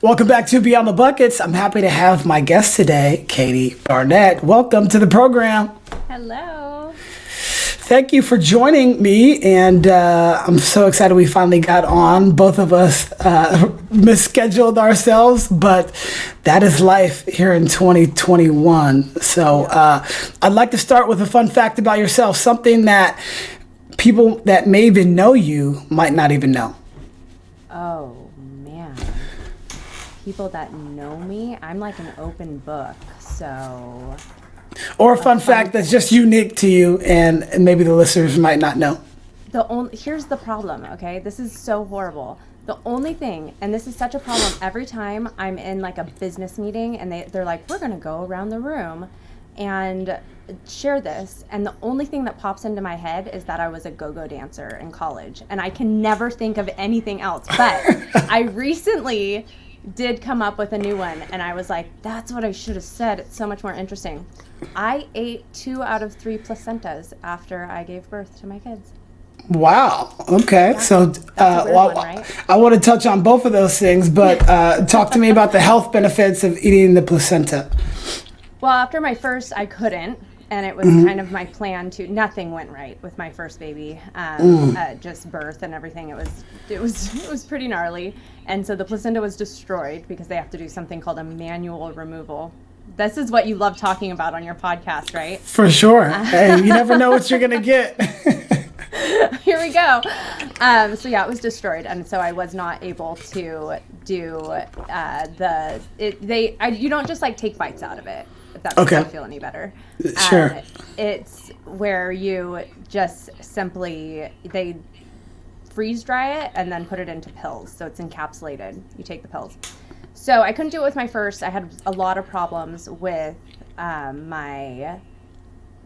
Welcome back to Beyond the Buckets. I'm happy to have my guest today, Katie Barnett. Welcome to the program. Hello. Thank you for joining me, and I'm so excited we finally got on. Both of us misscheduled ourselves, but that is life here in 2021. So I'd like to start with a fun fact about yourself, something that people that may even know you might not even know. Oh, man. People that know me, I'm like an open book, so... Or a fun fact that's just unique to you and maybe the listeners might not know. Here's the problem, okay? This is so horrible. The only thing, and this is such a problem every time I'm in like a business meeting and they're like, we're going to go around the room and share this. And the only thing that pops into my head is that I was a go-go dancer in college. And I can never think of anything else. But I recently did come up with a new one. And I was like, that's what I should have said. It's so much more interesting. I ate 2 out of 3 placentas after I gave birth to my kids. Wow. Okay. So right? I want to touch on both of those things, but talk to me about the health benefits of eating the placenta. Well, after my first, I couldn't. And it was kind of my plan to, nothing went right with my first baby, just birth and everything. It was pretty gnarly. And so the placenta was destroyed because they have to do something called a manual removal. This is what you love talking about on your podcast, right? For sure. Hey, you never know what you're going to get. Here we go. So yeah, it was destroyed. And so I was not able to do you don't just like take bites out of it. If that makes you feel any better. Sure. It's where you just simply, they freeze dry it and then put it into pills. So it's encapsulated. You take the pills. So I couldn't do it with my first. I had a lot of problems with my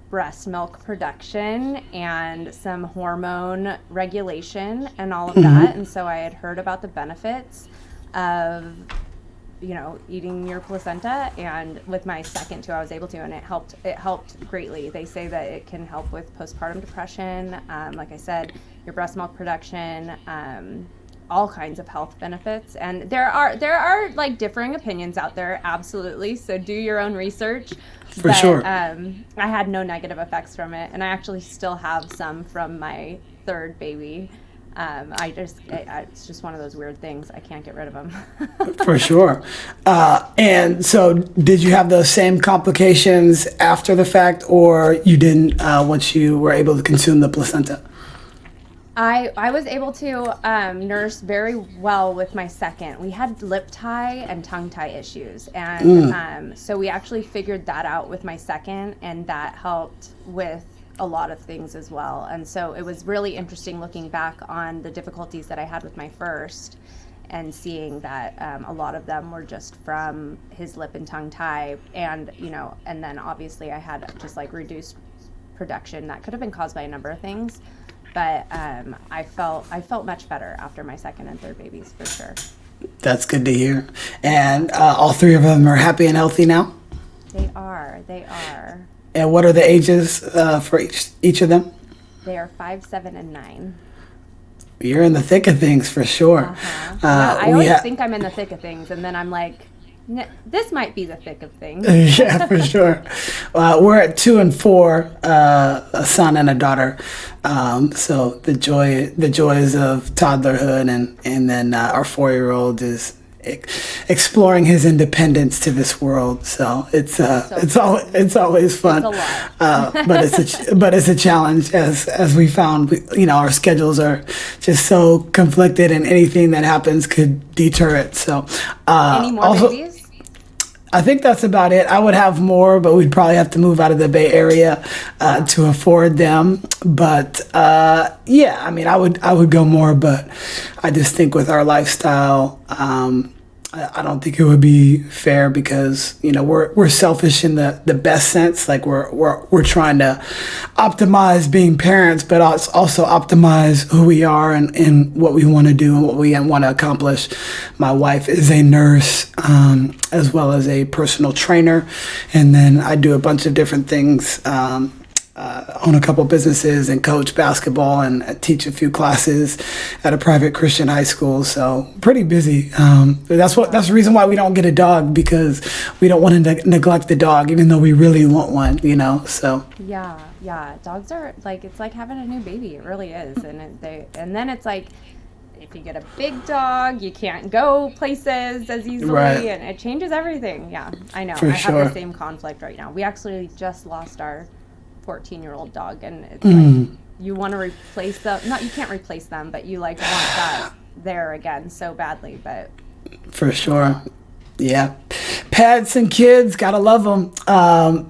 breast milk production and some hormone regulation and all of that. And so I had heard about the benefits of eating your placenta, and with my second too, I was able to, and it helped greatly. They say that it can help with postpartum depression, like I said, your breast milk production, all kinds of health benefits. And there are like differing opinions out there, absolutely, so do your own research. For sure. I had no negative effects from it, and I actually still have some from my third baby. It's just one of those weird things. I can't get rid of them. For sure. And so did you have those same complications after the fact, or you didn't once you were able to consume the placenta? I was able to nurse very well with my second. We had lip tie and tongue tie issues. And so we actually figured that out with my second, and that helped with a lot of things as well. And so it was really interesting looking back on the difficulties that I had with my first and seeing that a lot of them were just from his lip and tongue tie, and and then obviously I had just like reduced production that could have been caused by a number of things, but I felt much better after my second and third babies, for sure. That's good to hear. And all 3 of them are happy and healthy now? They are. And what are the ages for each of them? They are 5, 7, and 9. You're in the thick of things for sure. I always think I'm in the thick of things, and then I'm like, this might be the thick of things. Yeah, for sure. We're at 2 and 4, a son and a daughter. So the joys of toddlerhood, and then our 4-year-old is exploring his independence to this world. So it's always fun. It's a lot. but it's a challenge, as we found. Our schedules are just so conflicted, and anything that happens could deter it. So any more babies? I think that's about it. I would have more, but we'd probably have to move out of the Bay Area to afford them. But yeah, I mean, I would go more, but I just think with our lifestyle, I don't think it would be fair, because we're selfish in the best sense. Like we're trying to optimize being parents, but also optimize who we are and what we want to do and what we want to accomplish. My wife is a nurse, as well as a personal trainer, and then I do a bunch of different things own a couple businesses and coach basketball and teach a few classes at a private Christian high school. So pretty busy. That's the reason why we don't get a dog, because we don't want to neglect the dog, even though we really want one, so. Yeah. Dogs are it's like having a new baby. It really is. And then it's like, if you get a big dog, you can't go places as easily, right. And it changes everything. Yeah, I know. For I sure. have the same conflict right now. We actually just lost our 14-year-old dog, and it's like you want to replace them. Not, you can't replace them, but you want that there again so badly. But for sure. Yeah. Pets and kids, gotta love them.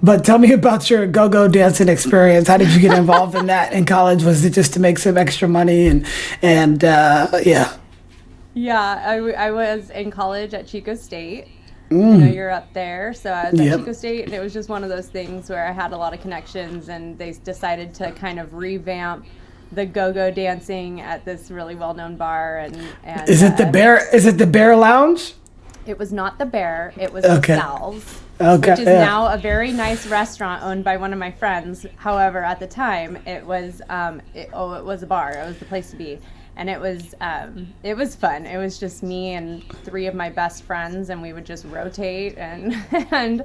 But tell me about your go-go dancing experience. How did you get involved in that in college? Was it just to make some extra money and yeah? Yeah, I was in college at Chico State. You're up there. So I was at Chico State, and it was just one of those things where I had a lot of connections, and they decided to kind of revamp the go-go dancing at this really well-known bar. And is it the Bear? Is it the Bear Lounge? It was not the Bear. It was the Sal's, which is now a very nice restaurant owned by one of my friends. However, at the time, it was it was a bar. It was the place to be, and it was fun. It was just me and 3 of my best friends, and we would just rotate and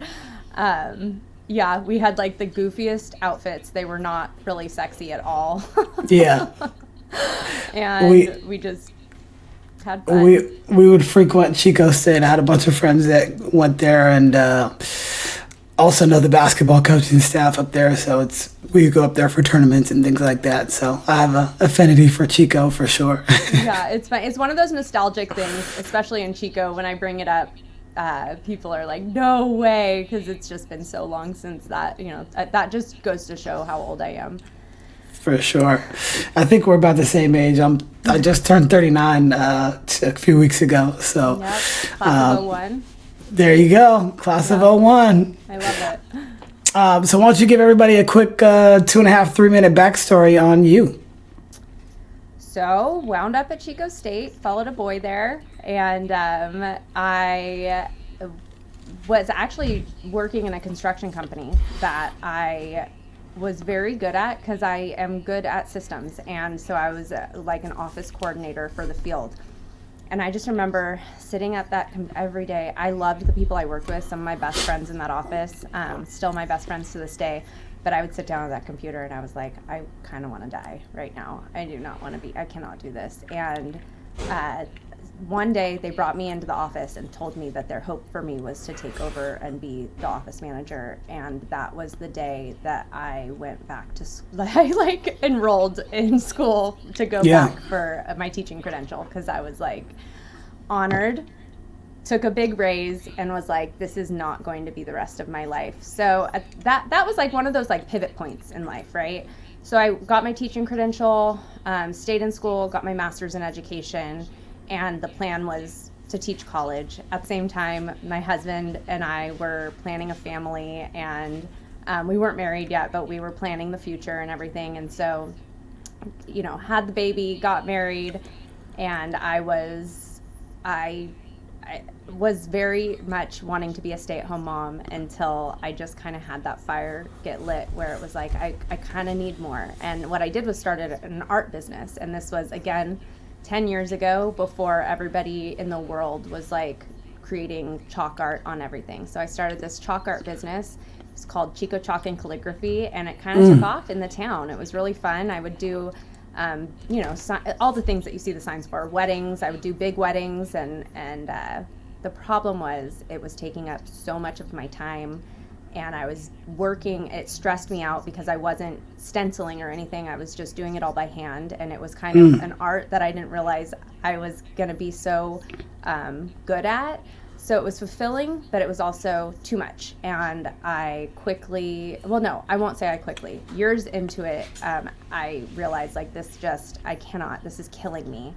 yeah, we had the goofiest outfits. They were not really sexy at all. Yeah, and we just had fun. We would frequent Chico State. I had a bunch of friends that went there, and also know the basketball coaching staff up there. So we go up there for tournaments and things like that. So I have an affinity for Chico for sure. Yeah, it's fun. It's one of those nostalgic things, especially in Chico. When I bring it up, people are like, "No way," because it's just been so long since that. That just goes to show how old I am. For sure. I think we're about the same age. I just turned 39 a few weeks ago. So yep. Class of 01. There you go. Class of 01. I love it. So why don't you give everybody a quick 2.5, 3 minute backstory on you? So wound up at Chico State, followed a boy there, and I was actually working in a construction company that I was very good at, because I am good at systems, and so I was like an office coordinator for the field. And I just remember sitting at that every day. I loved the people I worked with. Some of my best friends in that office, still my best friends to this day. But I would sit down at that computer, and I was like, I kind of want to die right now. I do not want to be. I cannot do this. And one day they brought me into the office and told me that their hope for me was to take over and be the office manager. And that was the day that I went back to I enrolled in school to go back for my teaching credential, because I was honored, took a big raise, and was like, this is not going to be the rest of my life. So that was one of those pivot points in life, right? So I got my teaching credential, stayed in school, got my master's in education. And the plan was to teach college. At the same time, my husband and I were planning a family, and we weren't married yet, but we were planning the future and everything. And so, had the baby, got married, and I was very much wanting to be a stay-at-home mom, until I just kind of had that fire get lit, where it was I kind of need more. And what I did was started an art business, and this was, again, 10 years ago, before everybody in the world was creating chalk art on everything. So I started this chalk art business. It's called Chico Chalk Calligraphy, and it kind of took off in the town. It was really fun. I would do, all the things that you see the signs for. Weddings, I would do big weddings, and the problem was it was taking up so much of my time. And I was working, it stressed me out, because I wasn't stenciling or anything. I was just doing it all by hand. And it was kind of an art that I didn't realize I was going to be so good at. So it was fulfilling, but it was also too much. And I quickly, I won't say I quickly, years into it, I realized I cannot, this is killing me.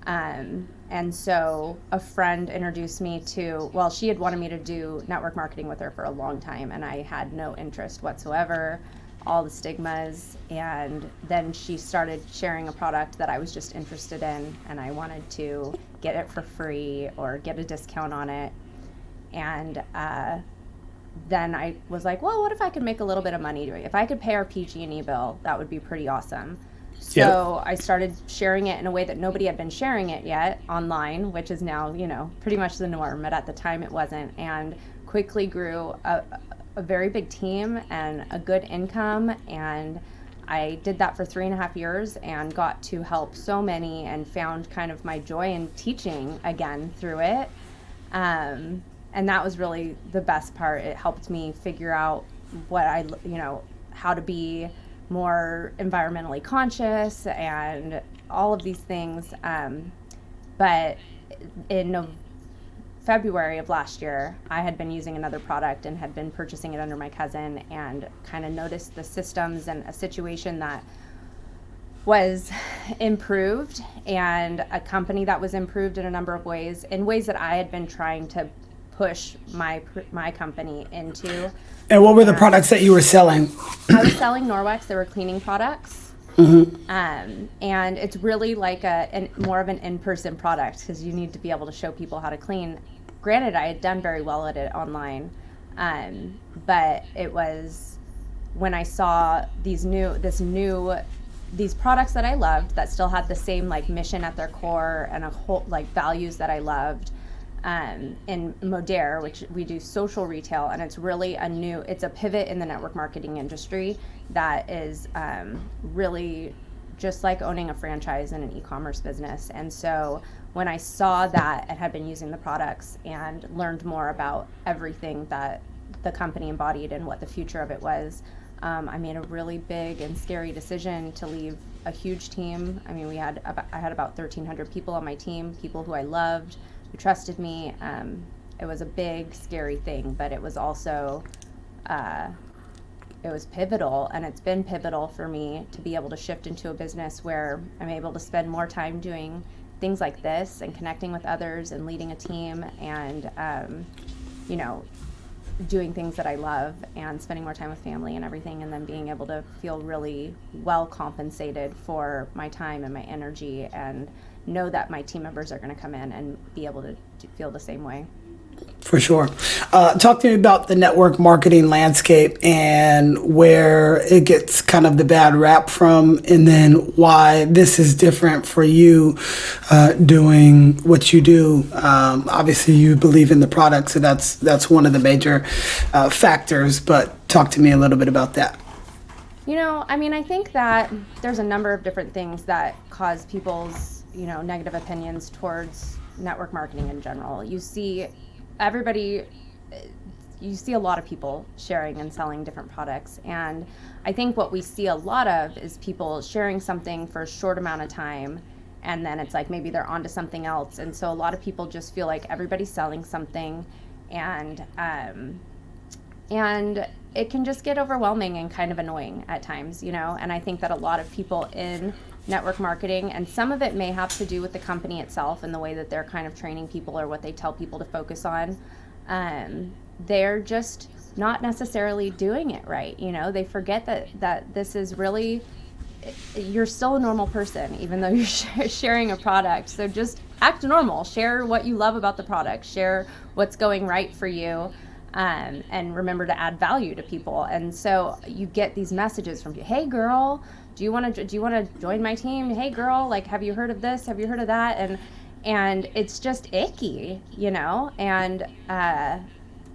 And so a friend introduced me to, she had wanted me to do network marketing with her for a long time, and I had no interest whatsoever, all the stigmas. And then she started sharing a product that I was just interested in, and I wanted to get it for free or get a discount on it. And then I was like, well, what if I could make a little bit of money doing it? If I could pay our PG&E bill, that would be pretty awesome. So I started sharing it in a way that nobody had been sharing it yet online, which is now, pretty much the norm, but at the time it wasn't, and quickly grew a very big team and a good income. And I did that for 3.5 years and got to help so many and found kind of my joy in teaching again through it. And that was really the best part. It helped me figure out how to be more environmentally conscious and all of these things. But in February of last year, I had been using another product and had been purchasing it under my cousin, and kind of noticed the systems and a situation that was improved, and a company that was improved in a number of ways, in ways that I had been trying to push my company into. And what were the products that you were selling? I was selling Norwex. They were cleaning products. Mm-hmm. And it's really like more of an in-person product, because you need to be able to show people how to clean. Granted, I had done very well at it online, but it was when I saw these products that I loved that still had the same like mission at their core and a whole like values that I loved. In Modere, which we do social retail, and it's really it's a pivot in the network marketing industry that is really just like owning a franchise in an e-commerce business. And so when I saw that and had been using the products and learned more about everything that the company embodied and what the future of it was, I made a really big and scary decision to leave a huge team. I mean, I had about 1,300 people on my team, people who I loved, who trusted me. It was a big, scary thing, but it was also, it was pivotal, and it's been pivotal for me to be able to shift into a business where I'm able to spend more time doing things like this and connecting with others and leading a team and, doing things that I love and spending more time with family and everything, and then being able to feel really well compensated for my time and my energy, and know that my team members are going to come in and be able to feel the same way. For sure. Talk to me about the network marketing landscape and where it gets kind of the bad rap from, and then why this is different for you doing what you do. Obviously, you believe in the product, so that's one of the major factors, but talk to me a little bit about that. I think that there's a number of different things that cause people's, negative opinions towards network marketing in general. You see a lot of people sharing and selling different products. And I think what we see a lot of is people sharing something for a short amount of time, and then it's like maybe they're onto something else. And so a lot of people just feel like everybody's selling something, and it can just get overwhelming and kind of annoying at times, and I think that a lot of people in network marketing, and some of it may have to do with the company itself and the way that they're kind of training people or what they tell people to focus on, they're just not necessarily doing it right. They forget that this is really, you're still a normal person, even though you're sharing a product. So just act normal, share what you love about the product, share what's going right for you. And remember to add value to people. And so you get these messages from you, hey girl, do you want to join my team? Hey girl, like, have you heard of this? Have you heard of that? And it's just icky, and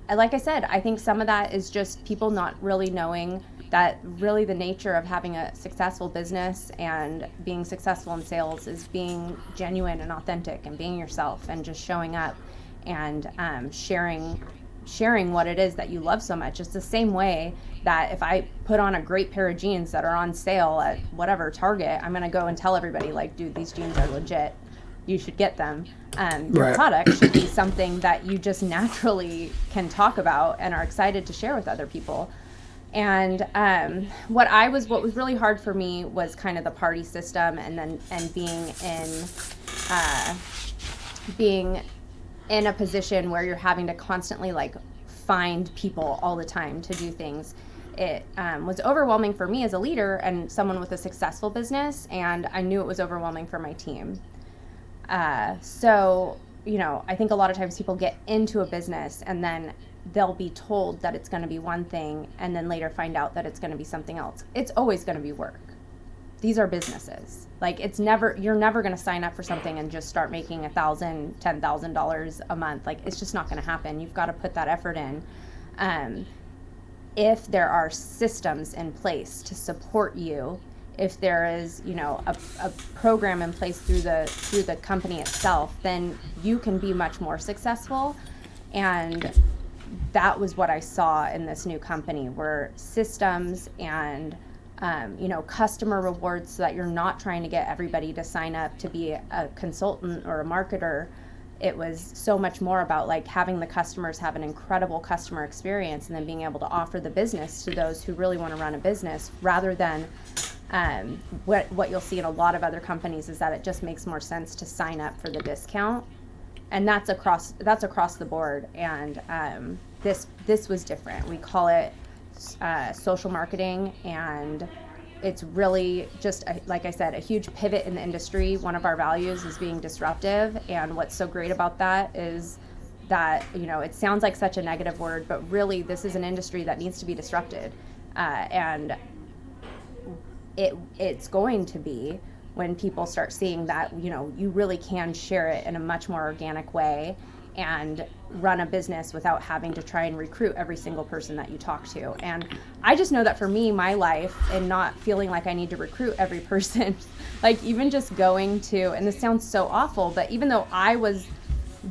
like I said, I think some of that is just people not really knowing that really the nature of having a successful business and being successful in sales is being genuine and authentic and being yourself and just showing up and sharing what it is that you love so much. It's the same way that if I put on a great pair of jeans that are on sale at whatever Target, I'm going to go and tell everybody, like, dude, these jeans are legit. You should get them. Your product should be something that you just naturally can talk about and are excited to share with other people. And what was really hard for me was kind of the party system, and being in a position where you're having to constantly like find people all the time to do things. It was overwhelming for me as a leader and someone with a successful business, and I knew it was overwhelming for my team. So I think a lot of times people get into a business and then they'll be told that it's going to be one thing and then later find out that it's going to be something else. It's always going to be work. These are businesses. Like, you're never going to sign up for something and just start making $1,000, $10,000 a month. Like, it's just not going to happen. You've got to put that effort in. If there are systems in place to support you, if there is, a program in place through the company itself, then you can be much more successful. And that was what I saw in this new company, were systems and customer rewards, so that you're not trying to get everybody to sign up to be a consultant or a marketer. It was so much more about like having the customers have an incredible customer experience and then being able to offer the business to those who really want to run a business, rather than what you'll see in a lot of other companies is that it just makes more sense to sign up for the discount. And that's across the board. And this was different. We call it social marketing, and it's really just, like I said, a huge pivot in the industry. One of our values is being disruptive, and what's so great about that is that, it sounds like such a negative word, but really this is an industry that needs to be disrupted, and it's going to be when people start seeing that, you really can share it in a much more organic way and run a business without having to try and recruit every single person that you talk to. And I just know that for me, my life, and not feeling like I need to recruit every person, like even just going to, and this sounds so awful, but even though I was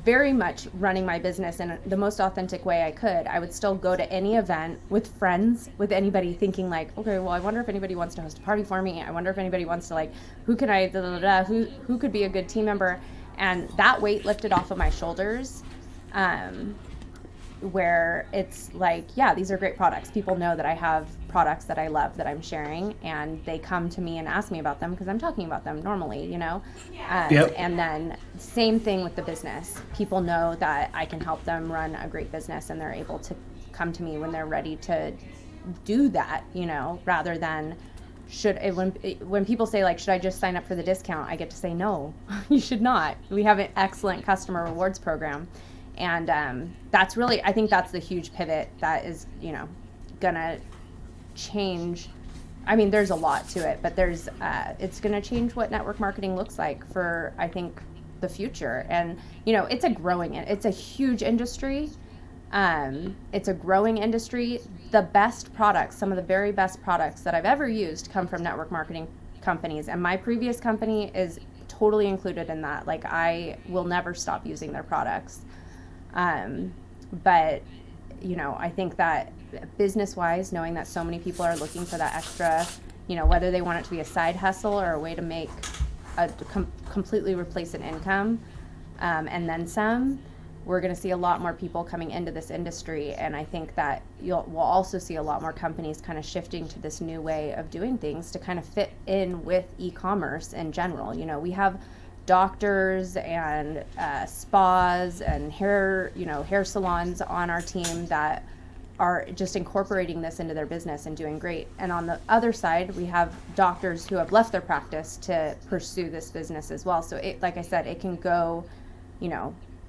very much running my business in the most authentic way I could, I would still go to any event with friends, with anybody, thinking like, okay, well, I wonder if anybody wants to host a party for me. I wonder if anybody wants to, like, who could be a good team member? And that weight lifted off of my shoulders, where it's like, yeah, these are great products. People know that I have products that I love that I'm sharing, and they come to me and ask me about them because I'm talking about them normally, Yep. And then same thing with the business. People know that I can help them run a great business, and they're able to come to me when they're ready to do that, rather than when people say, like, should I just sign up for the discount? I get to say, no, you should not. We have an excellent customer rewards program. And that's really, I think that's the huge pivot that is, gonna change. I mean, there's a lot to it, but it's gonna change what network marketing looks like for, I think, the future. And, it's a huge industry. It's a growing industry. The best products, some of the very best products that I've ever used, come from network marketing companies. And my previous company is totally included in that. Like, I will never stop using their products. But, I think that business-wise, knowing that so many people are looking for that extra, whether they want it to be a side hustle or a way to make completely replace an income, and then some, we're going to see a lot more people coming into this industry. And I think that we'll also see a lot more companies kind of shifting to this new way of doing things to kind of fit in with e-commerce in general. We have doctors and spas and hair salons on our team that are just incorporating this into their business and doing great. And on the other side, we have doctors who have left their practice to pursue this business as well. So like I said, it can go,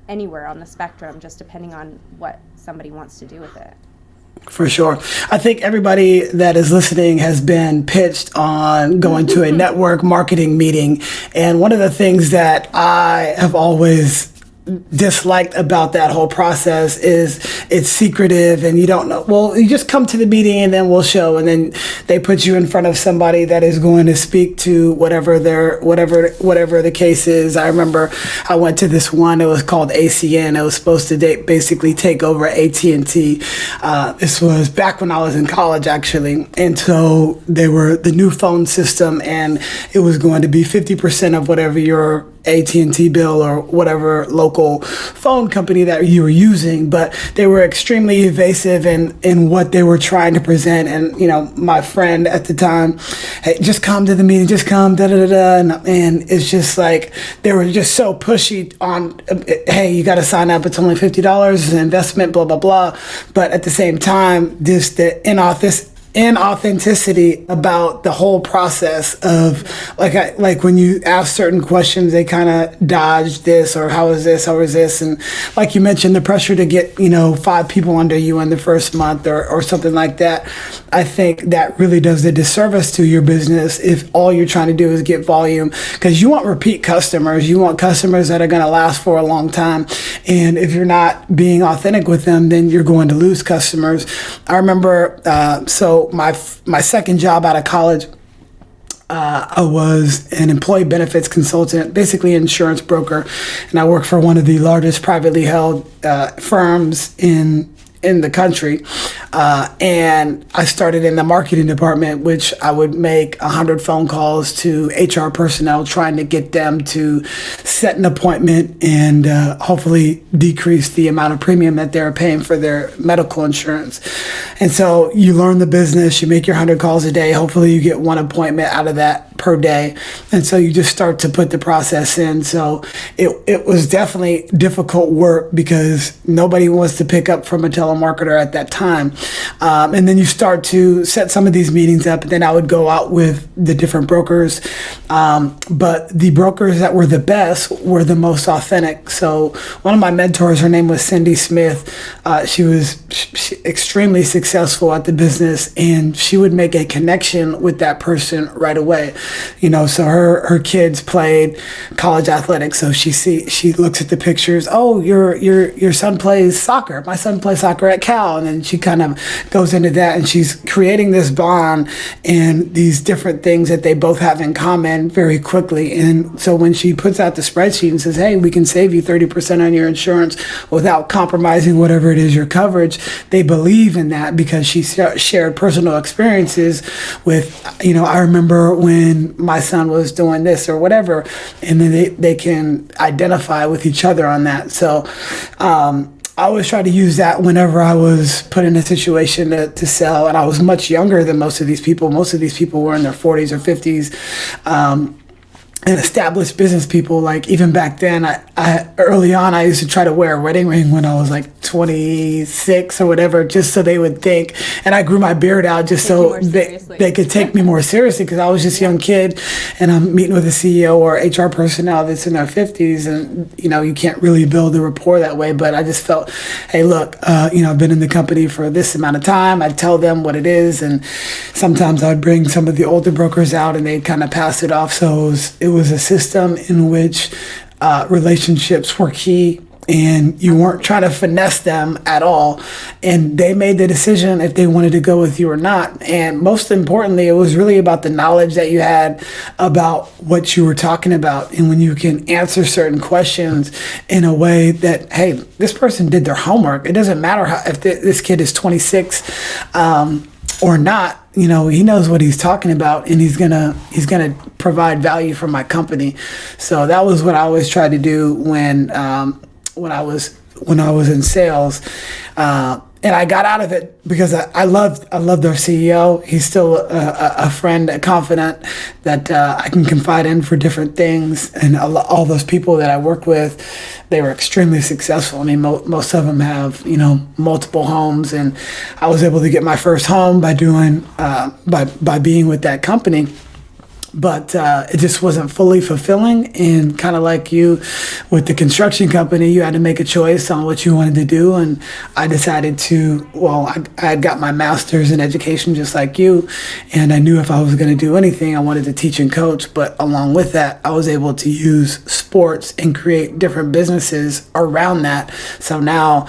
anywhere on the spectrum, just depending on what somebody wants to do with it. For sure. I think everybody that is listening has been pitched on going to a network marketing meeting. And one of the things that I have always disliked about that whole process is it's secretive and you don't know. Well, you just come to the meeting and then we'll show, and then they put you in front of somebody that is going to speak to whatever the case is. I remember I went to this one. It was called ACN. It was supposed to basically take over AT&T. This was back when I was in college, actually, and so they were the new phone system, and it was going to be 50% of whatever your AT&T bill or whatever local phone company that you were using, but they were extremely evasive in what they were trying to present. And, my friend at the time, hey, just come to the meeting, just come, and it's just like, they were just so pushy on, hey, you got to sign up, it's only $50, it's an investment, blah, blah, blah. But at the same time, inauthenticity about the whole process of like when you ask certain questions, they kind of dodge this or how is this, and like you mentioned, the pressure to get 5 people under you in the first month or something like that. I think that really does a disservice to your business if all you're trying to do is get volume, because you want repeat customers. You want customers that are going to last for a long time, and if you're not being authentic with them, then you're going to lose customers. I remember so my second job out of college, I was an employee benefits consultant, basically an insurance broker, and I worked for one of the largest privately held firms in the country. And I started in the marketing department, which I would make 100 phone calls to HR personnel trying to get them to set an appointment and hopefully decrease the amount of premium that they're paying for their medical insurance. And so you learn the business, you make your 100 calls a day. Hopefully you get one appointment out of that per day. And so you just start to put the process in. So it was definitely difficult work because nobody wants to pick up from a telemarketer at that time. And then you start to set some of these meetings up, and then I would go out with the different brokers. But the brokers that were the best were the most authentic. So one of my mentors, her name was Cindy Smith. She was extremely successful at the business, and she would make a connection with that person right away. So her kids played college athletics. So she looks at the pictures. Oh, your son plays soccer. My son plays soccer at Cal. And then she kind of goes into that, and she's creating this bond and these different things that they both have in common very quickly. And so when she puts out the spreadsheet and says, hey, we can save you 30% on your insurance without compromising whatever it is your coverage, they believe in that because she shared personal experiences with, I remember when my son was doing this or whatever, and then they can identify with each other on that. So I always try to use that whenever I was put in a situation to sell. And I was much younger than most of these people. Most of these people were in their 40s or 50s. And established business people. Like even back then, I early on, I used to try to wear a wedding ring when I was like 26 or whatever, just so they would think. And I grew my beard out just so they could take me more seriously, because I was just a young kid and I'm meeting with a CEO or HR personnel that's in their 50s, and you can't really build a rapport that way. But I just felt, hey, look, I've been in the company for this amount of time. I'd tell them what it is, and sometimes I'd bring some of the older brokers out and they'd kind of pass it off. So it was a system in which relationships were key, and you weren't trying to finesse them at all, and they made the decision if they wanted to go with you or not. And most importantly, it was really about the knowledge that you had about what you were talking about, and when you can answer certain questions in a way that, hey, this person did their homework. It doesn't matter if this kid is 26 or not. He knows what he's talking about, and he's gonna provide value for my company. So that was what I always tried to do when I was in sales. And I got out of it because I loved our CEO. He's still a friend, a confidant that I can confide in for different things. And all those people that I worked with, they were extremely successful. I mean, most of them have, multiple homes. And I was able to get my first home by doing by being with that company. But it just wasn't fully fulfilling. And kind of like you with the construction company, you had to make a choice on what you wanted to do. And I decided I had got my master's in education just like you. And I knew if I was going to do anything, I wanted to teach and coach. But along with that, I was able to use sports and create different businesses around that. So now,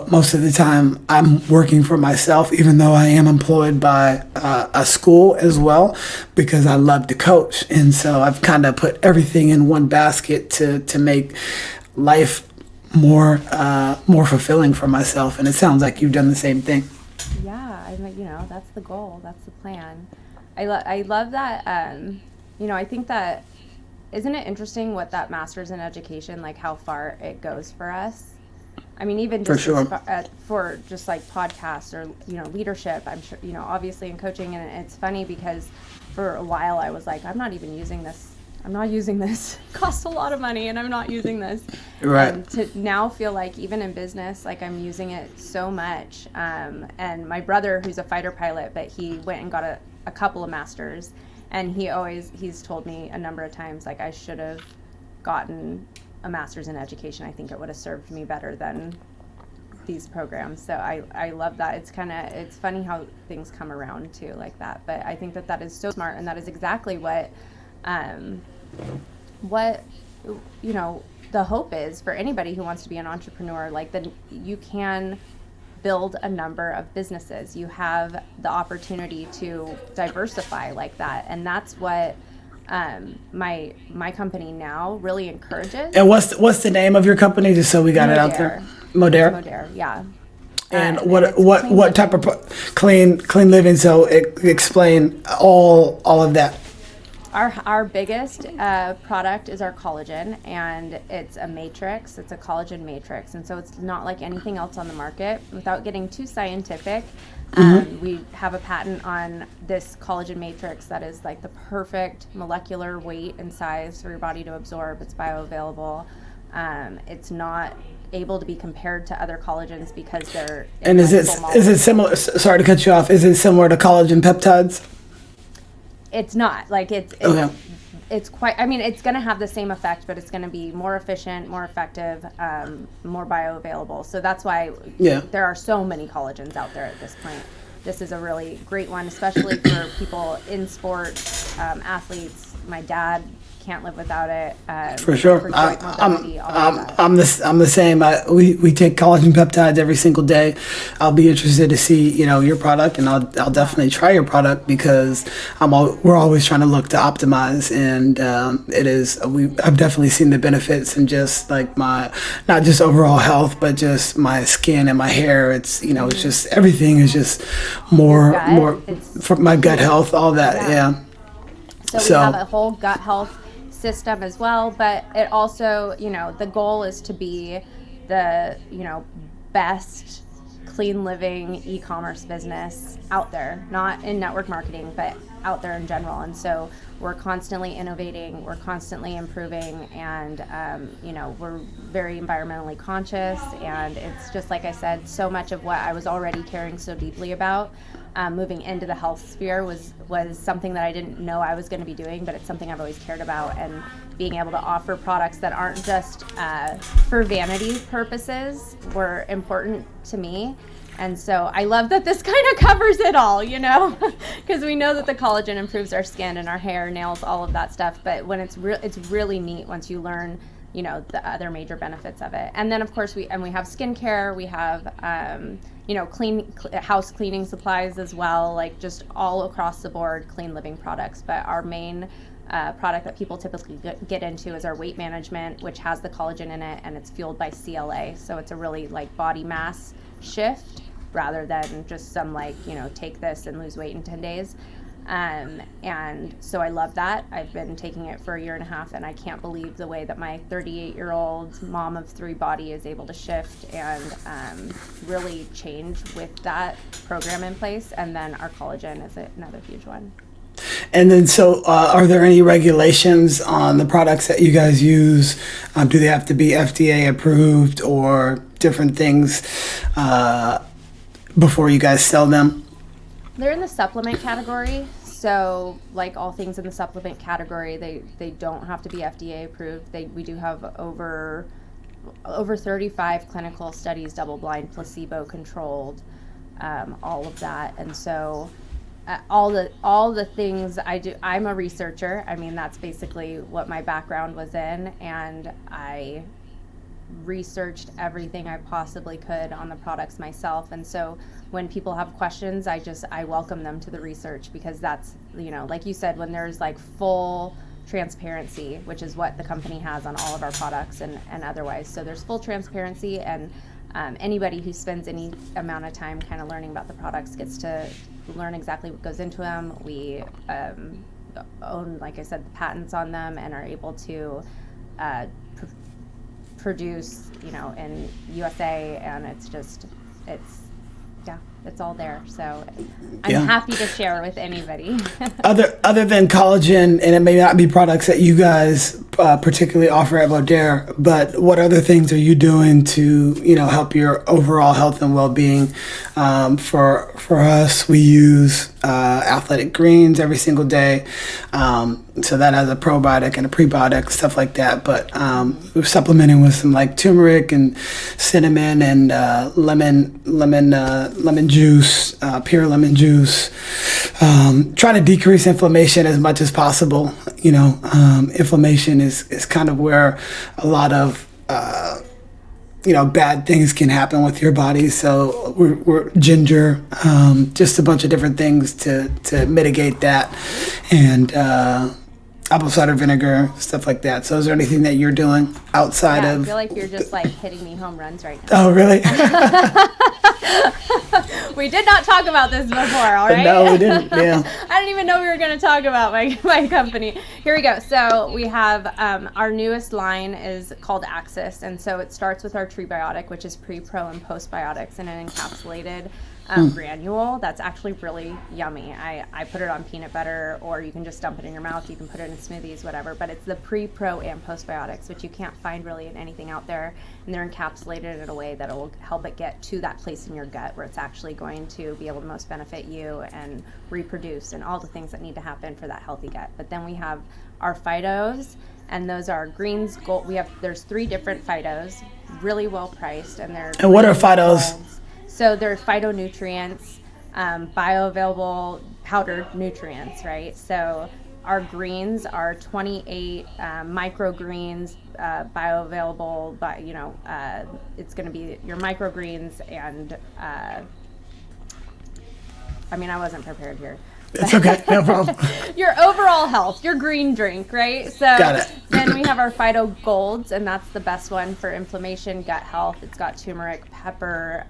most of the time I'm working for myself, even though I am employed by a school as well, because I love to coach. And so I've kind of put everything in one basket to make life more fulfilling for myself. And it sounds like you've done the same thing. Yeah, that's the goal. That's the plan. I love that. I think that, isn't it interesting what that master's in education, like how far it goes for us? I mean, even just for sure. For just like podcasts or, leadership, I'm sure, obviously in coaching. And it's funny because for a while I was like, I'm not even using this I'm not using this. It costs a lot of money and I'm not using this. Right. And to now feel like even in business, like I'm using it so much. And my brother, who's a fighter pilot, but he went and got a couple of masters, and he's told me a number of times, like, I should have gotten a master's in education. I think it would have served me better than these programs. So I love that. It's funny how things come around too, like that. But I think that is so smart, and that is exactly what the hope is for anybody who wants to be an entrepreneur. Like, then you can build a number of businesses. You have the opportunity to diversify like that, and that's what my company now really encourages. And what's the name of your company, just so we got it out there? Modere, yeah. And what type of clean living? So explain all of that. Our biggest product is our collagen, and it's a matrix. It's a collagen matrix, and so it's not like anything else on the market. Without getting too scientific, we have a patent on this collagen matrix that is like the perfect molecular weight and size for your body to absorb. It's bioavailable. It's not able to be compared to other collagens because they're and is it similar? Sorry to cut you off. Is it similar to collagen peptides? It's not. Like it's quite, I mean, it's going to have the same effect, but it's going to be more efficient, more effective, more bioavailable. So that's why there are so many collagens out there at this point. This is a really great one, especially for people in sports, athletes. My dad can't live without it. For sure. For joint mobility, I'm the same. We take collagen peptides every single day. I'll be interested to see your product, and I'll definitely try your product, because we're always trying to look to optimize, and I've definitely seen the benefits in just like my, not just overall health, but just my skin and my hair. It's it's just, everything is just more for my gut health, all that. Yeah. So we have a whole gut health system as well, but it also, the goal is to be the, best clean living e-commerce business out there, not in network marketing, but out there in general. And so we're constantly innovating, we're constantly improving, and, we're very environmentally conscious. And it's just, like I said, so much of what I was already caring so deeply about, moving into the health sphere was something that I didn't know I was going to be doing, but it's something I've always cared about. And being able to offer products that aren't just for vanity purposes were important to me. And so I love that this kind of covers it all, because we know that the collagen improves our skin and our hair, nails, all of that stuff. But when it's really neat once you learn, the other major benefits of it. And then of course we have skincare, we have house cleaning supplies as well, like just all across the board clean living products. But our main product that people typically get into is our weight management, which has the collagen in it, and it's fueled by CLA. So it's a really like body mass shift rather than just some take this and lose weight in 10 days. And so I love that. I've been taking it for a year and a half, and I can't believe the way that my 38-year-old mom of 3 body is able to shift and really change with that program in place. And then our collagen is another huge one. And then, so are there any regulations on the products that you guys use? Do they have to be FDA approved or different things before you guys sell them? They're in the supplement category. So like all things in the supplement category, they don't have to be FDA approved. We do have over 35 clinical studies, double-blind, placebo-controlled, all of that. And so all the things I do, I'm a researcher. I mean, that's basically what my background was in, and I researched everything I possibly could on the products myself. And so when people have questions, I welcome them to the research, because that's, like you said, when there's like full transparency, which is what the company has on all of our products and otherwise. So there's full transparency, and anybody who spends any amount of time kind of learning about the products gets to learn exactly what goes into them. We own, like I said, the patents on them, and are able to produce, in USA, and it's it's all there. So I'm happy to share with anybody. Other than collagen, and it may not be products that you guys particularly offer at Baudelaire, but what other things are you doing to, help your overall health and well-being? For us, we use athletic greens every single day. So that has a probiotic and a prebiotic, stuff like that. But we're supplementing with some like turmeric and cinnamon and lemon juice, pure lemon juice. Trying to decrease inflammation as much as possible. Inflammation is kind of where a lot of bad things can happen with your body. So we're ginger, just a bunch of different things to mitigate that, and apple cider vinegar, stuff like that. So is there anything that you're doing outside of? I feel like you're just like hitting me home runs right now. Oh, really? We did not talk about this before, all right? No, we didn't. Yeah. I didn't even know we were going to talk about my company. Here we go. So we have our newest line is called Axis, and so it starts with our Trebiotic, which is pre, pro, and postbiotics in an encapsulated granule that's actually really yummy. I put it on peanut butter, or you can just dump it in your mouth. You can put it in smoothies, whatever. But it's the pre, pro, and postbiotics, which you can't find really in anything out there. And they're encapsulated in a way that will help it get to that place in your gut where it's actually going to be able to most benefit you and reproduce and all the things that need to happen for that healthy gut. But then we have our phytos, and those are greens, gold. There's 3 different phytos, really well priced, and they're. And what are phytos? Golds. So they're phytonutrients, bioavailable powdered nutrients, right? So our greens are 28 microgreens, bioavailable, but it's going to be your microgreens, and I wasn't prepared here. It's okay, no problem. Your overall health, your green drink, right? So got it. Then we have our Phyto Golds, and that's the best one for inflammation, gut health. It's got turmeric, pepper,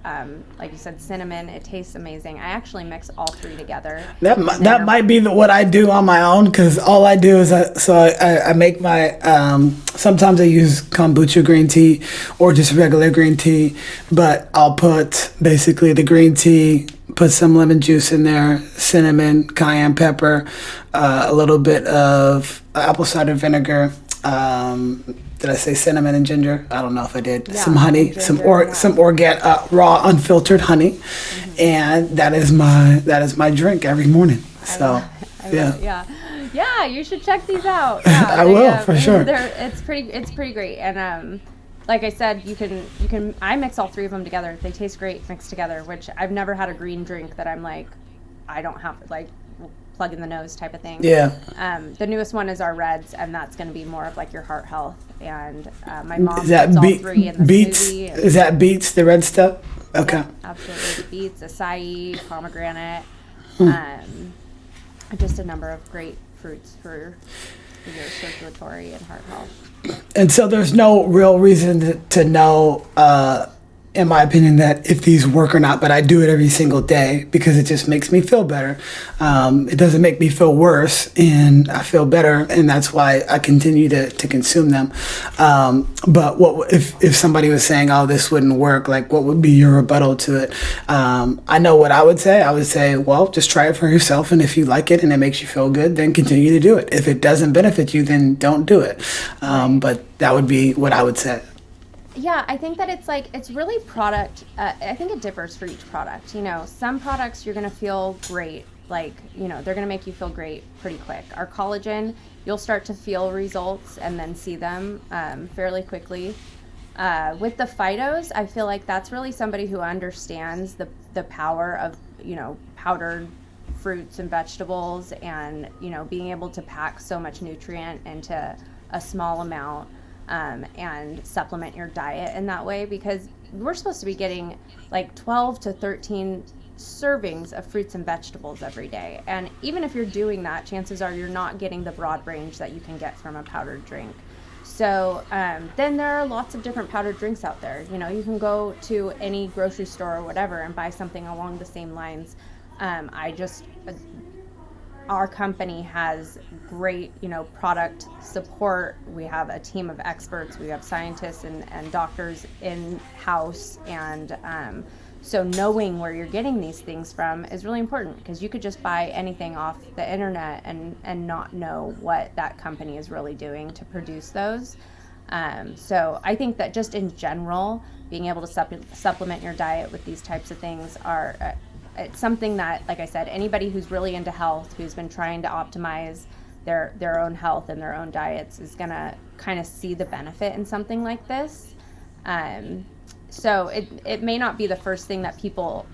like you said, cinnamon. It tastes amazing. I actually mix all 3 together. That might be what I do on my own, because all I do is I make my sometimes I use kombucha green tea or just regular green tea, but I'll put basically the green tea, put some lemon juice in there, cinnamon, cayenne pepper, a little bit of apple cider vinegar. Did I say cinnamon and ginger? I don't know if I did. Yeah, some honey, ginger, some organic raw unfiltered honey, and that is my drink every morning. So yeah, you should check these out. Yeah, I will for sure. It's pretty great, and like I said, you can. I mix all 3 of them together. They taste great mixed together, which I've never had a green drink that I'm like, I don't have like plug in the nose type of thing. Yeah. The newest one is our reds, and that's going to be more of like your heart health. And my mom puts all 3 in the beets? smoothie. Is that beets, the red stuff? Okay. Yeah, absolutely. Beets, acai, pomegranate, just a number of great fruits for your circulatory and heart health. And so there's no real reason to know, in my opinion, that if these work or not, but I do it every single day because it just makes me feel better. It doesn't make me feel worse, and I feel better, and that's why I continue to consume them. But what if somebody was saying, oh, this wouldn't work, like what would be your rebuttal to it? I know what I would say. I would say, well, just try it for yourself, and if you like it and it makes you feel good, then continue to do it. If it doesn't benefit you, then don't do it. But that would be what I would say. Yeah, I think that it's really product. I think it differs for each product. Some products you're going to feel great. They're going to make you feel great pretty quick. Our collagen, you'll start to feel results and then see them fairly quickly. With the phytos, I feel like that's really somebody who understands the power of, powdered fruits and vegetables, and, being able to pack so much nutrient into a small amount. And supplement your diet in that way, because we're supposed to be getting like 12 to 13 servings of fruits and vegetables every day. And even if you're doing that, chances are you're not getting the broad range that you can get from a powdered drink. So then there are lots of different powdered drinks out there. You can go to any grocery store or whatever and buy something along the same lines. Our company has great, product support. We have a team of experts. We have scientists and doctors in-house. And So knowing where you're getting these things from is really important, because you could just buy anything off the internet and not know what that company is really doing to produce those. So I think that just in general, being able to supplement your diet with these types of things are it's something that, like I said, anybody who's really into health, who's been trying to optimize their own health and their own diets, is going to kind of see the benefit in something like this. So it may not be the first thing that people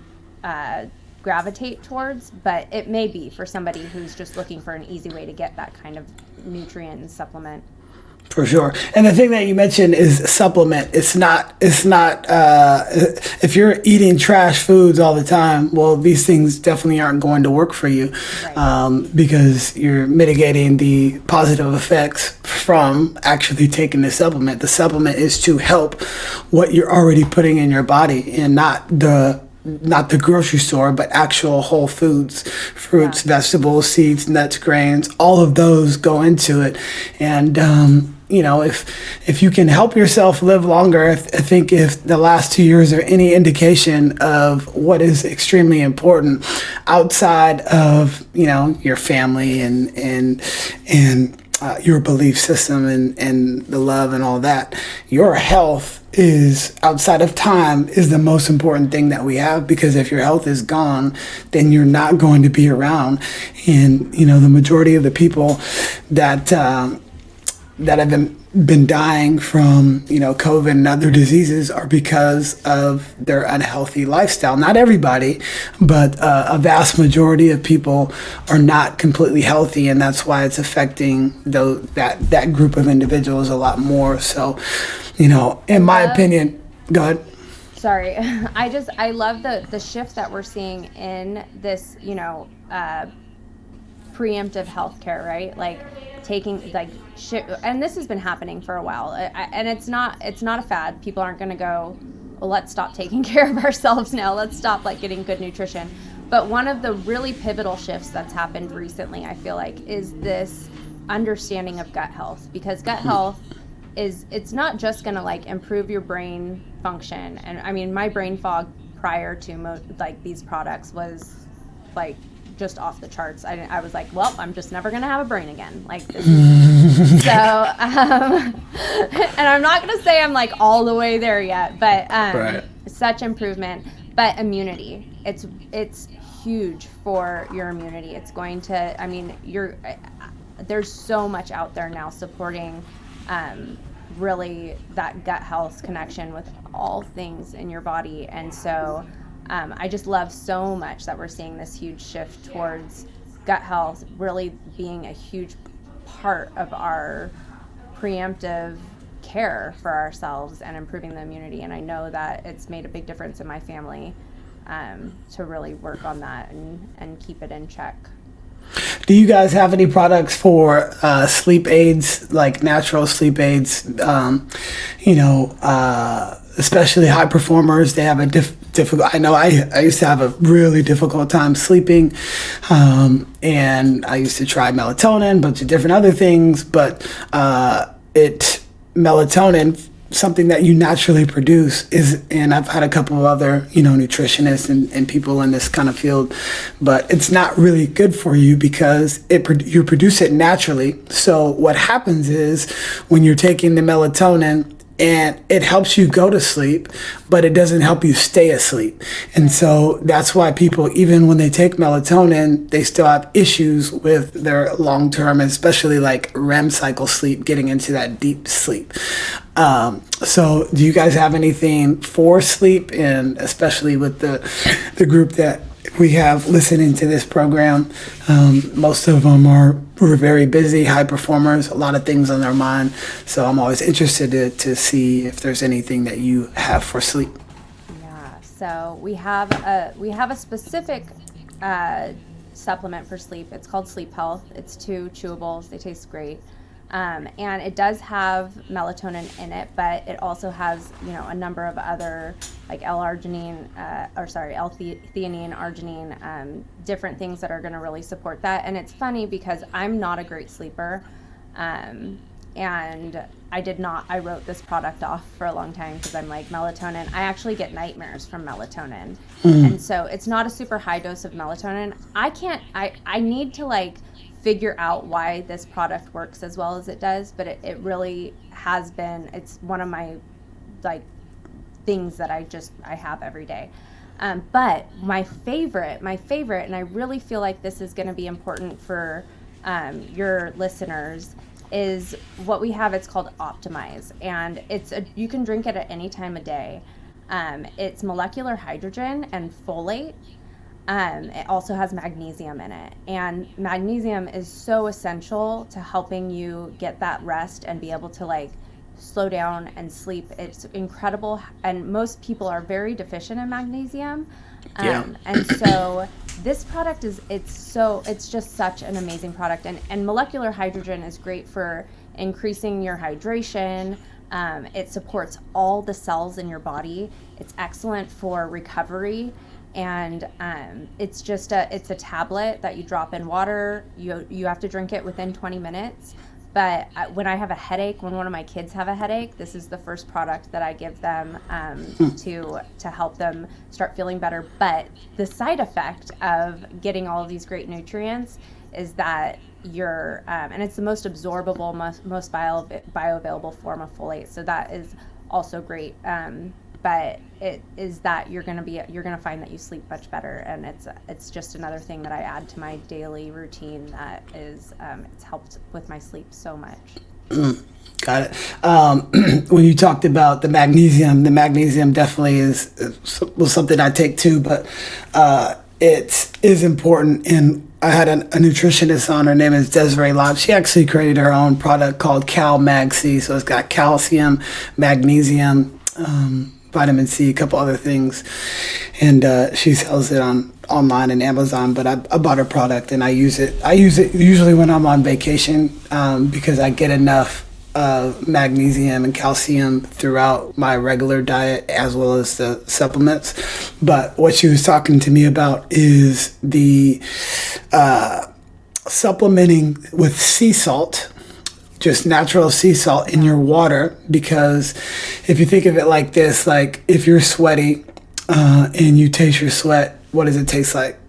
gravitate towards, but it may be for somebody who's just looking for an easy way to get that kind of nutrient and supplement. For sure. And the thing that you mentioned is supplement. It's not, if you're eating trash foods all the time, well, these things definitely aren't going to work for you, right. Because you're mitigating the positive effects from actually taking the supplement. The supplement is to help what you're already putting in your body, and not the grocery store, but actual whole foods, fruits, vegetables, seeds, nuts, grains, all of those go into it. And, if you can help yourself live longer, I think if the last 2 years are any indication of what is extremely important outside of, your family and your belief system and the love and all that, your health is, outside of time, is the most important thing that we have, because if your health is gone, then you're not going to be around. And the majority of the people that have been dying from COVID and other diseases are because of their unhealthy lifestyle. Not everybody, but a vast majority of people are not completely healthy, and that's why it's affecting that group of individuals a lot more. So, in my opinion, go ahead. Sorry, I love the shift that we're seeing in this, preemptive healthcare, right? Like taking and this has been happening for a while, and it's not a fad. People aren't going to go, well, let's stop taking care of ourselves now. Let's stop getting good nutrition. But one of the really pivotal shifts that's happened recently, I feel like, is this understanding of gut health, because gut health it's not just going to improve your brain function. And I mean, my brain fog prior to these products was just off the charts. I was like, well, I'm just never gonna have a brain again. This is, so, and I'm not gonna say I'm all the way there yet, but right. Such improvement. But immunity, it's huge for your immunity. It's going to, there's so much out there now supporting really that gut health connection with all things in your body. And so I just love so much that we're seeing this huge shift towards gut health really being a huge part of our preemptive care for ourselves and improving the immunity. And I know that it's made a big difference in my family to really work on that and keep it in check. Do you guys have any products for sleep aids, natural sleep aids? Especially high performers, they have a difficult. I know I used to have a really difficult time sleeping, and I used to try melatonin, a bunch of different other things, but melatonin, something that you naturally produce, and I've had a couple of other nutritionists and people in this kind of field, but it's not really good for you because you produce it naturally. So what happens is when you're taking the melatonin, and it helps you go to sleep, but it doesn't help you stay asleep. And so that's why people, even when they take melatonin, they still have issues with their long-term, especially REM cycle sleep, getting into that deep sleep. So do you guys have anything for sleep, and especially with the group that we have listening to this program? Most of them we're very busy, high performers, a lot of things on their mind. So I'm always interested to see if there's anything that you have for sleep. Yeah, so we have a specific supplement for sleep. It's called Sleep Health. It's 2 chewables. They taste great. And it does have melatonin in it, but it also has, a number of other L-theanine, arginine, different things that are going to really support that. And it's funny because I'm not a great sleeper. And I wrote this product off for a long time because I'm like, melatonin, I actually get nightmares from melatonin. And so it's not a super high dose of melatonin. I need to like figure out why this product works as well as it does, but it really has been, it's one of my like things that I have every day. But my favorite, and I really feel like this is going to be important for your listeners, is what we have. It's called Optimize, and you can drink it at any time of day. It's molecular hydrogen and folate. It also has magnesium in it, and magnesium is so essential to helping you get that rest and be able to like slow down and sleep. It's incredible, and most people are very deficient in magnesium. And so this product it's just such an amazing product, and molecular hydrogen is great for increasing your hydration. It supports all the cells in your body. It's excellent for recovery, and it's a tablet that you drop in water. You have to drink it within 20 minutes. But when I have a headache, when one of my kids have a headache, this is the first product that I give them to help them start feeling better. But the side effect of getting all of these great nutrients is that and it's the most absorbable, most bioavailable form of folate. So that is also great. But it is that you're gonna find that you sleep much better, and it's just another thing that I add to my daily routine that is it's helped with my sleep so much. Got it. When you talked about the magnesium definitely was something I take too, but it is important. And I had a nutritionist on. Her name is Desiree Lott. She actually created her own product called Cal Mag C. So it's got calcium, magnesium, vitamin C, a couple other things, and she sells it online and Amazon. But I bought her product and I use it usually when I'm on vacation, because I get enough magnesium and calcium throughout my regular diet as well as the supplements. But what she was talking to me about is the supplementing with sea salt, just natural sea salt in your water. Because if you think of it like this, like if you're sweaty and you taste your sweat, what does it taste like?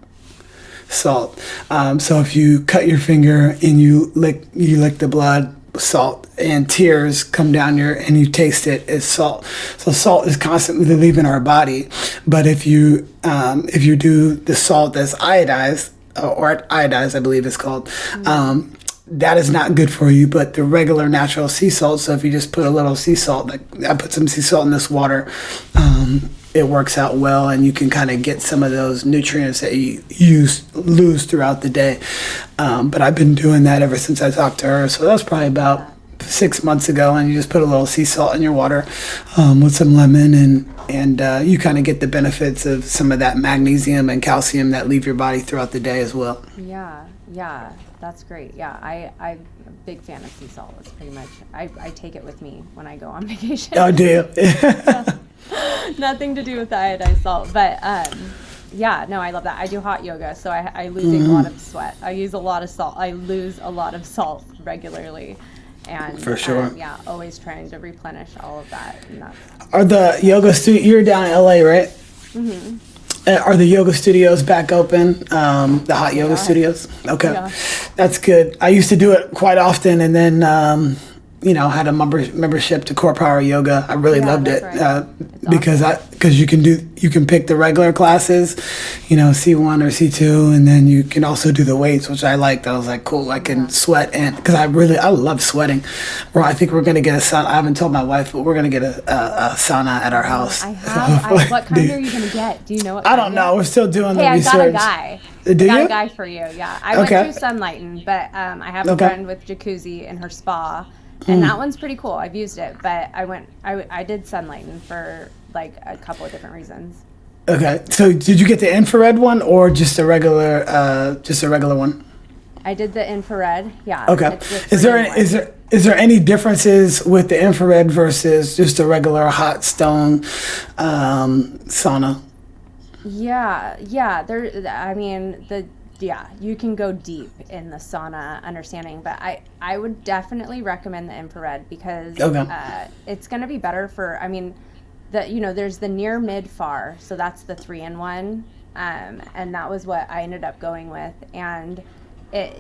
Salt. So if you cut your finger and you lick the blood, salt, and tears come down and you taste it, it's salt. So salt is constantly leaving our body. But if you do the salt that's iodized, I believe it's called, that is not good for you. But the regular natural sea salt, so if you just put a little sea salt, like I put some sea salt in this water, it works out well, and you can kind of get some of those nutrients that you lose throughout the day. But I've been doing that ever since I talked to her. So that was probably about 6 months ago, and you just put a little sea salt in your water with some lemon, and you kind of get the benefits of some of that magnesium and calcium that leave your body throughout the day as well. Yeah, that's great. Yeah, I'm a big fan of sea salt. It's pretty much, I take it with me when I go on vacation. Oh, do you? Nothing to do with the iodized salt, but yeah, no, I love that. I do hot yoga, so I lose a lot of sweat. I use a lot of salt. I lose a lot of salt regularly, and for sure, yeah, always trying to replenish all of that. And Are the yoga you're down in LA, right? Mm-hmm. Are the yoga studios back open? The hot yoga studios? Okay. Yeah. That's good. I used to do it quite often, and then had a membership to Core Power Yoga. I really loved it, right. because you can pick the regular classes, C1 or C2, and then you can also do the weights, which I liked. I was like, cool, I can sweat, and because I love sweating. I think we're gonna get a sauna. I haven't told my wife, but we're gonna get a sauna at our house. What kind are you gonna get? Do you know what? I don't know. We're still doing the research. I got a guy. Do you? I got a guy for you. Yeah, I went through Sunlighten, but I have a friend with jacuzzi in her spa. And that one's pretty cool. I've used it, but I did Sunlighten for like a couple of different reasons. Okay. So did you get the infrared one or just a regular one? I did the infrared. Yeah. Okay. Is there any differences with the infrared versus just a regular hot stone sauna? Yeah. yeah, you can go deep in the sauna understanding, but I would definitely recommend the infrared because it's going to be better for, I mean, there's the near, mid, far, so that's the 3-in-1, and that was what I ended up going with, and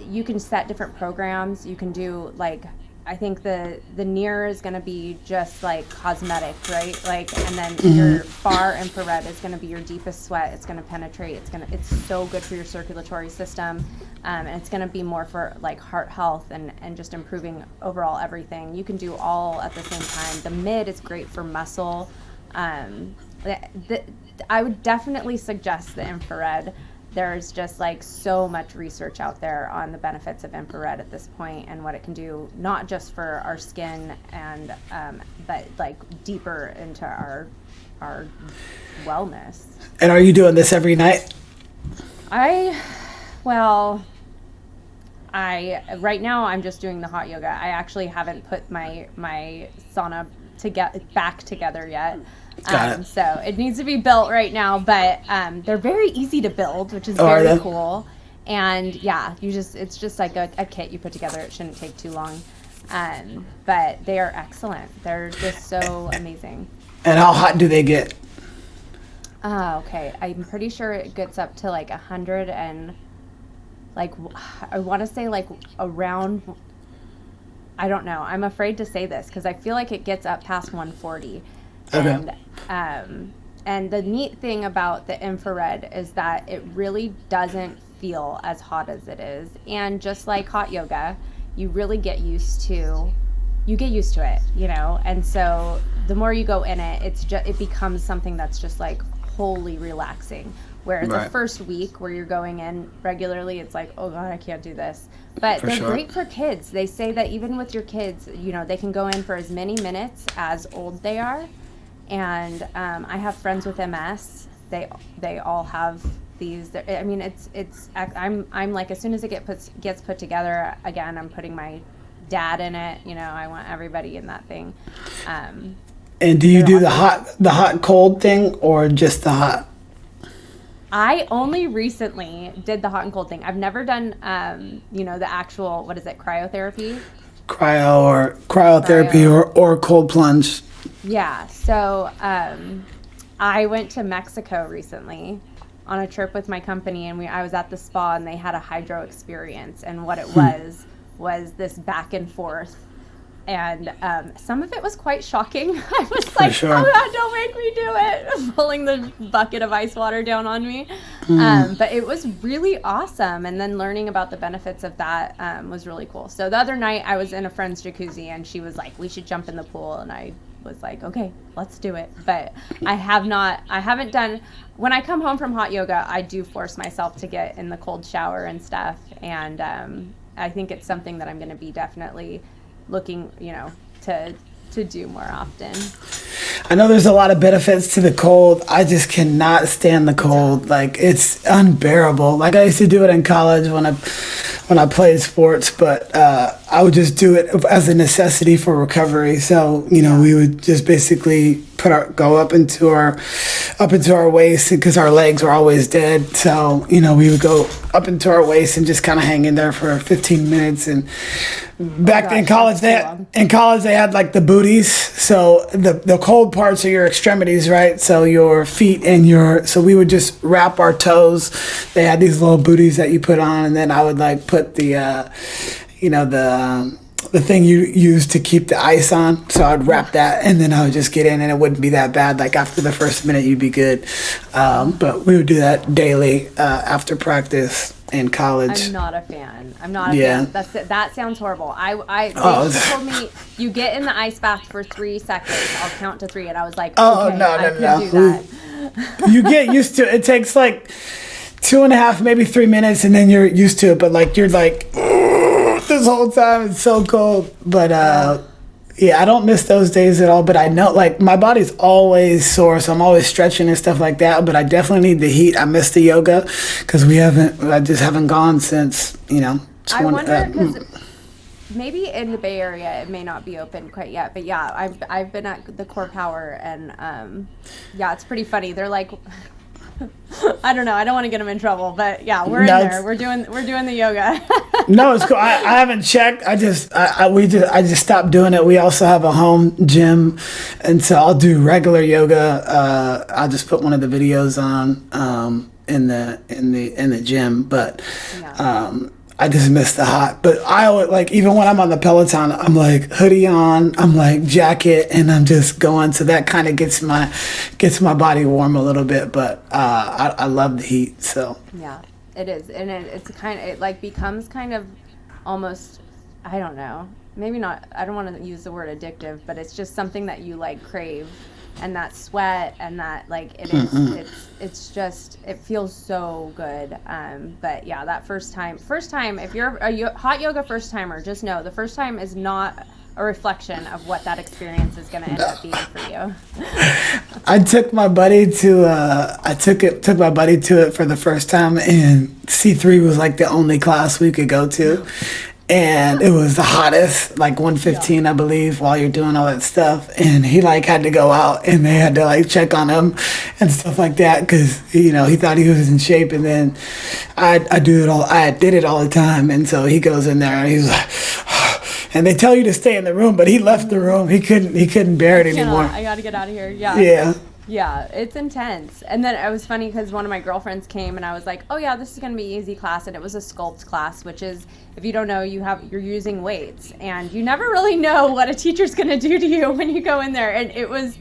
you can set different programs. You can do like, I think the near is going to be just like cosmetic, right? Like, and then your far infrared is going to be your deepest sweat. It's going to penetrate. It's so good for your circulatory system. And it's going to be more for like heart health and just improving overall everything. You can do all at the same time. The mid is great for muscle. I would definitely suggest the infrared. There's just like so much research out there on the benefits of infrared at this point and what it can do, not just for our skin and but like deeper into our wellness. And are you doing this every night? Right now I'm just doing the hot yoga. I actually haven't put my sauna back together yet. Got it. So it needs to be built right now, but they're very easy to build, which is very cool. And yeah, it's just like a kit you put together. It shouldn't take too long. But they are excellent. They're just so amazing. And how hot do they get? Okay. I'm pretty sure it gets up to like 100 and like, I want to say like around, I don't know. I'm afraid to say this because I feel like it gets up past 140. Okay. And the neat thing about the infrared is that it really doesn't feel as hot as it is. And just like hot yoga, you really get used to it, And so the more you go in it, it becomes something that's just like wholly relaxing. Where the first week where you're going in regularly, it's like, oh God, I can't do this. But they're great for kids. They say that even with your kids, they can go in for as many minutes as old they are. And I have friends with MS. They all have these. I mean, I'm like, as soon as it gets put together, again, I'm putting my dad in it. I want everybody in that thing. And do you do the hot cold thing or just the hot? I only recently did the hot and cold thing. I've never done, the actual, what is it, cryotherapy? Cryotherapy or cold plunge. Yeah. So I went to Mexico recently on a trip with my company, and I was at the spa, and they had a hydro experience, and what it was this back and forth. And some of it was quite shocking. I was like, oh God, don't make me do it. Pulling the bucket of ice water down on me. But it was really awesome. And then learning about the benefits of that was really cool. So the other night I was in a friend's jacuzzi and she was like, we should jump in the pool. And I was like, okay, let's do it. But I haven't done, when I come home from hot yoga, I do force myself to get in the cold shower and stuff. And I think it's something that I'm going to be definitely looking, to do more often. I know there's a lot of benefits to the cold. I just cannot stand the cold. Like, it's unbearable. Like, I used to do it in college when I played sports, but I would just do it as a necessity for recovery. So, we would just basically go up into our waist because our legs were always dead. So, we would go up into our waist and just kind of hang in there for 15 minutes. And back in college, they had like the booties. So the cold parts are your extremities, right? So your feet and so we would just wrap our toes. They had these little booties that you put on, and then I would like put the thing you use to keep the ice on. So I'd wrap that, and then I would just get in, and it wouldn't be that bad. Like after the first minute, you'd be good. But we would do that daily after practice in college. I'm not a fan. Fan. That sounds horrible. They told me you get in the ice bath for 3 seconds. I'll count to 3, and I was like, okay, I can do that. You get used to it. It takes like 2.5, maybe 3 minutes, and then you're used to it. But like you're like, this whole time it's so cold. But I don't miss those days at all. But I know like my body's always sore, so I'm always stretching and stuff like that. But I definitely need the heat. I miss the yoga because I just haven't gone since I wonder because maybe in the Bay Area it may not be open quite yet. But yeah, I've been at the Core Power, and it's pretty funny. They're like, I don't know. I don't want to get him in trouble, but yeah, we're in there. We're doing the yoga. No, it's cool. I haven't checked. I just stopped doing it. We also have a home gym, and so I'll do regular yoga. I'll just put one of the videos on in the gym, but I just miss the hot. But I always, like, even when I'm on the Peloton, I'm like hoodie on, I'm like jacket, and I'm just going. So that kind of gets my body warm a little bit. But I love the heat. So yeah, it is, and it like becomes kind of almost, I don't know, maybe not. I don't want to use the word addictive, but it's just something that you like crave. And that sweat and that, like, it's just, it feels so good. But yeah, that first time, if you're a hot yoga first timer, just know the first time is not a reflection of what that experience is going to end up being for you. I took my buddy to it for the first time, and C3 was like the only class we could go to. And it was the hottest, like 115, I believe, while you're doing all that stuff. And he like had to go out, and they had to like check on him and stuff like that, because he thought he was in shape. And then I did it all the time. And so he goes in there and he's like, and they tell you to stay in the room, but he left the room. He couldn't bear it anymore. I got to get out of here. Yeah. Yeah. Yeah, it's intense. And then it was funny because one of my girlfriends came, and I was like, oh yeah, this is going to be easy class. And it was a sculpt class, which is, if you don't know, you're using weights, and you never really know what a teacher's going to do to you when you go in there. And it was,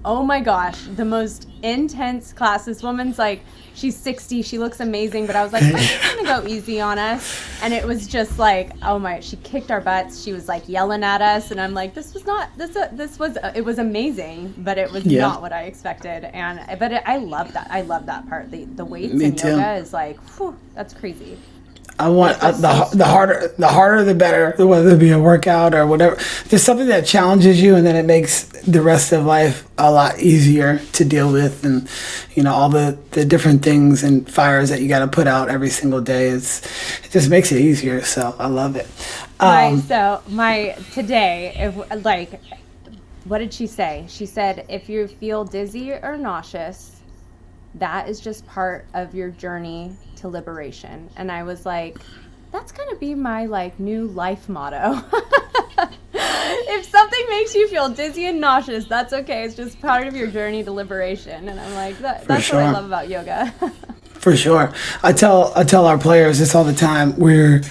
oh my gosh, the most intense class. This woman's like, she's 60, she looks amazing, but I was like, I'm just gonna go easy on us. And it was just like, oh my, she kicked our butts. She was like yelling at us, and I'm like, it was amazing, but it was not what I expected. I love that. I love that part. The weights in yoga is like, whew, that's crazy. I want the harder the better, whether it be a workout or whatever. There's something that challenges you, and then it makes the rest of life a lot easier to deal with. And all the different things and fires that you got to put out every single day, it just makes it easier. So I love it. What did she say? She said, if you feel dizzy or nauseous, that is just part of your journey to liberation. And I was like, that's gonna be my like new life motto. If something makes you feel dizzy and nauseous, that's okay. It's just part of your journey to liberation. And I'm like, that's what I love about yoga. For sure. I tell our players this all the time. We're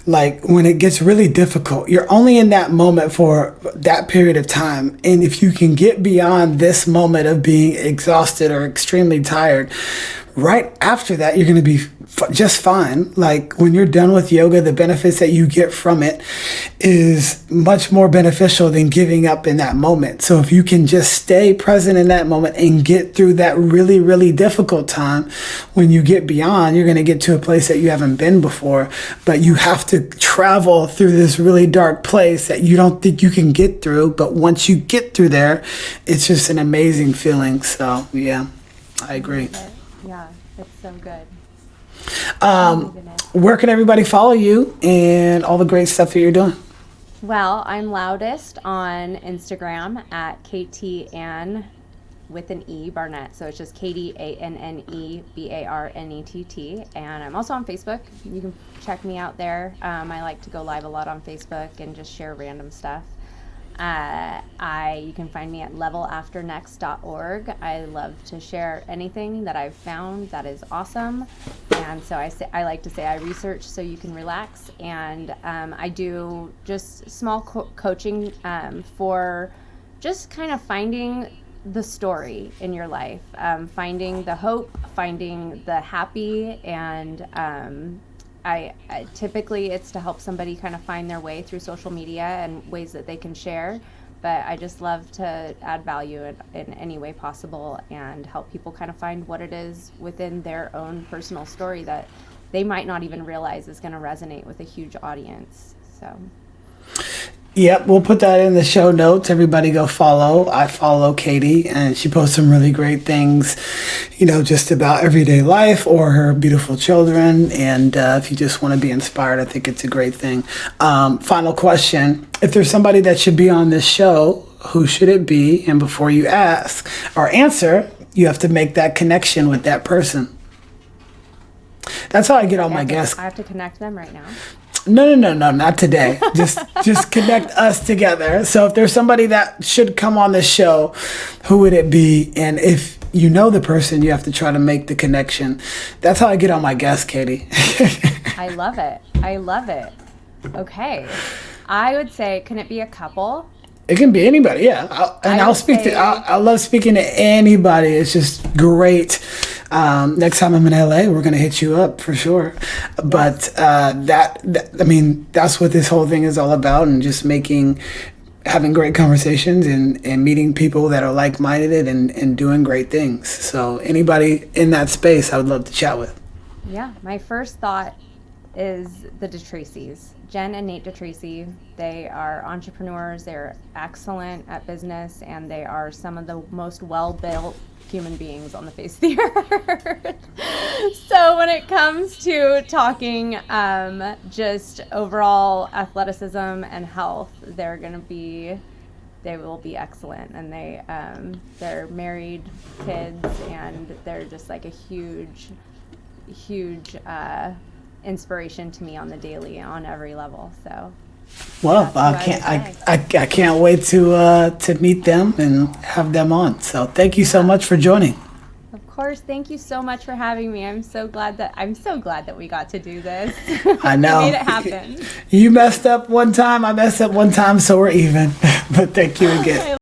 like, when it gets really difficult, you're only in that moment for that period of time. And if you can get beyond this moment of being exhausted or extremely tired, right after that, you're going to be just fine. Like, when you're done with yoga, the benefits that you get from it is much more beneficial than giving up in that moment. So if you can just stay present in that moment and get through that really, really difficult time, when you get beyond, you're going to get to a place that you haven't been before. But you have to travel through this really dark place that you don't think you can get through. But once you get through there, it's just an amazing feeling. So yeah, I agree. Yeah, it's so good. Where can everybody follow you and all the great stuff that you're doing? Well, I'm loudest on Instagram at KTAnn with an E, Barnett. So it's just KDANNEBARNETT. And I'm also on Facebook. You can check me out there. I like to go live a lot on Facebook and just share random stuff. You can find me at levelafternext.org. I love to share anything that I've found that is awesome. And so I like to say I research so you can relax. And I do just small coaching for just kind of finding the story in your life, finding the hope, finding the happy, and I typically it's to help somebody kind of find their way through social media and ways that they can share. But I just love to add value in any way possible and help people kind of find what it is within their own personal story that they might not even realize is going to resonate with a huge audience. So. Yep, we'll put that in the show notes. Everybody go follow. I follow Katie, and she posts some really great things, just about everyday life or her beautiful children. And if you just want to be inspired, I think it's a great thing. Final question. If there's somebody that should be on this show, who should it be? And before you ask or answer, you have to make that connection with that person. That's how I get all my guests. I have to connect them right now. No, not today. Just connect us together. So if there's somebody that should come on this show, who would it be? And if you know the person, you have to try to make the connection. That's how I get all my guests, Katie. I love it. Okay. I would say, can it be a couple? It can be anybody, yeah. I love speaking to anybody. It's just great. Next time I'm in LA, we're gonna hit you up for sure. But that's what this whole thing is all about, and just having great conversations and meeting people that are like-minded and doing great things. So anybody in that space, I would love to chat with. Yeah, my first thought is the DeTracy's. Jen and Nate DeTracy, they are entrepreneurs, they're excellent at business, and they are some of the most well-built human beings on the face of the earth. So when it comes to talking just overall athleticism and health, they will be excellent. And they're married, kids, and they're just like a huge inspiration to me on the daily, on every level. So well, I can't wait to meet them and have them on. So thank you so much for joining. Of course, thank you so much for having me. I'm so glad that we got to do this. I know. We made it happen. You messed up one time, I messed up one time, so we're even. But thank you again.